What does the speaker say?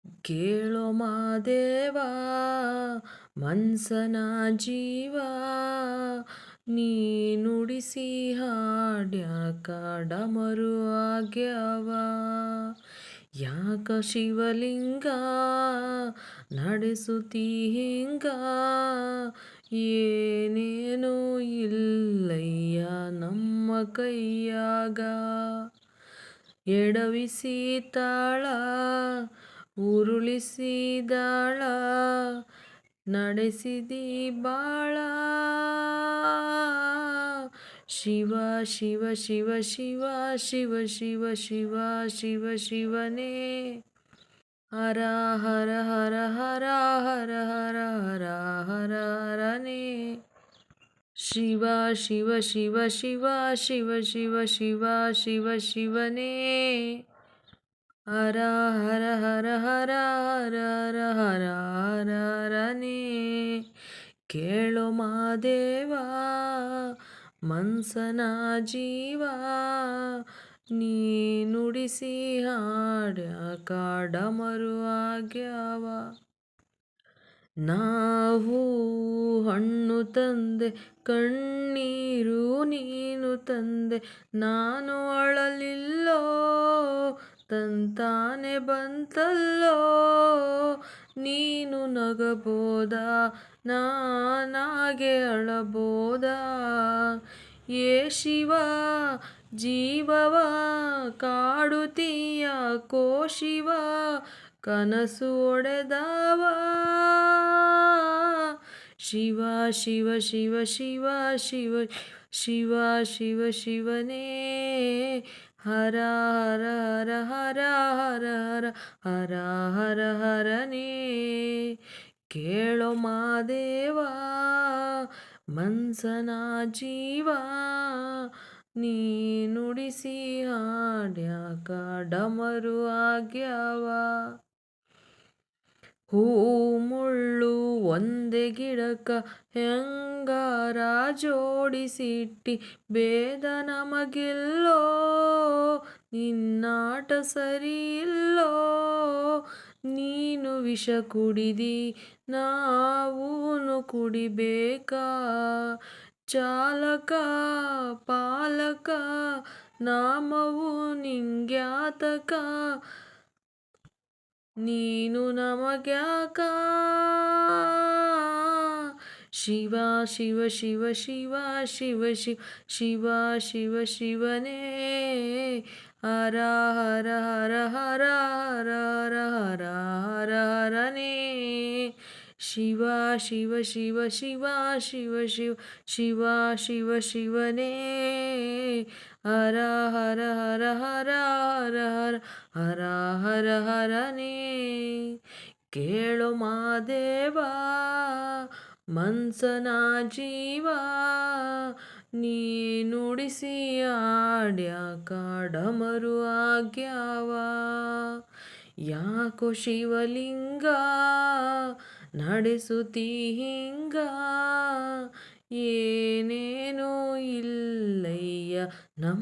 ಕೇಳೋ ಮಾದೇವ ಮನ್ಸನ ಜೀವ ನೀ ನುಡಿಸಿ ಹಾಡ್ಯಾಕ ಡಮರು ಆಗ್ಯಾವ. ಯಾಕ ಶಿವಲಿಂಗ ನಡೆಸುತ್ತಿ ಹಿಂಗ, ಏನೇನು ಇಲ್ಲಯ್ಯ ನಮ್ಮ ಕೈಯಾಗ. ಎಡವಿಸಿ ತಾಳ ಉರುಳಿಸಿದಾಳ ನಡೆಸಿದಿ ಬಾಳ. ಶಿವ ಶಿವ ಶಿವ ಶಿವ ಶಿವ ಶಿವ ಶಿವ ಶಿವ ಶಿವನೇ. ಹರ ಹರ ಹರ ಹರ ಹರ ಹರ ಹರ ಹರ ಹರನೇ. ಶಿವ ಶಿವ ಶಿವ ಶಿವ ಶಿವ ಶಿವ ಶಿವ ಶಿವ ಶಿವನೇ. ಹರ ಹರ ಹರ ಹರ ಹರ ಹರ ಹರ ಹರ ಹರನೇ. ಕೇಳೋ ಮಾದೇವ ಮನ್ಸನ ಜೀವ ನೀ ನುಡಿಸಿ ಹಾಡ್ಯಾಕ ಡಮರು ಆಗ್ಯಾವ. ನಾವು ಹಣ್ಣು ತಂದೆ ಕಣ್ಣೀರು ನೀನು ತಂದೆ, ನಾನು ಅಳಲಿಲ್ಲೋ ತಂತಾನೆ ಬಂತಲ್ಲೋ. ನೀನು ನಗಬೋದ ನಾನಾಗೆ ಅಳಬೋದ. ಏ ಶಿವ ಜೀವವ ಕಾಡುತ್ತೀಯಾಕೋ ಶಿವ, ಕನಸು ಒಡೆದವ. ಶಿವ ಶಿವ ಶಿವ ಶಿವ ಶಿವ ಶಿವ ಶಿವ ಶಿವನೇ. ಹರ ಹರ ಹರ ಹರ ಹರ ಹರ ಹರ ಹರ ಹರನೇ. ಕೇಳೋ ಮಾದೇವ ಮನ್ಸನ ಜೀವ ನೀ ನುಡಿಸಿ ಹಾಡ್ಯಾಕ ಡಮರು ಆಗ್ಯಾವ. ಹೂ ಮುಳ್ಳು ಒಂದೇ ಗಿಡಕ್ಕ ಹೆಂಗಾರ ಜೋಡಿಸಿಟ್ಟಿ, ಭೇದ ನಮಗಿಲ್ಲೋ ನಿನ್ನಾಟ ಸರಿಯಿಲ್ಲೋ. ನೀನು ವಿಷ ಕುಡಿದಿ ನಾವೂನು ಕುಡಿಬೇಕಾ, ಚಾಲಕ ಪಾಲಕ ನಾಮವು ನಿಂಗ್ಯಾತಕ, ನೀನು ನಮಗ್ಯಾಕ. ಶಿವ ಶಿವ ಶಿವ ಶಿವ ಶಿವ ಶಿವ ಶಿವ ಶಿವ ಶಿವನೇ. ಹರ ಹರ ಹರ ಹರ ಹರ ಹರ ಹರ ಹರ ಹರನೇ. ಶಿವ ಶಿವ ಶಿವ ಶಿವ ಶಿವ ಶಿವ ಶಿವ ಶಿವ ಶಿವನೇ. ಹರ ಹರ ಹರ ಹರ ಹರ ಹರ ಹರ ಹರ ಹರನೇ. ಕೇಳೋ ಮಾದೇವ ಮನ್ಸನ ಜೀವ ನೀ ನುಡಿಸಿ ಹಾಡ್ಯಾಕ ಡಮರು ಆಗ್ಯಾವ. ಯಾಕೋ ಶಿವಲಿಂಗ ನಡೆಸುತ್ತಿ ಹಿಂಗ, ಏನೇನು ಇಲ್ಲಯ್ಯ ನಮ್ಮ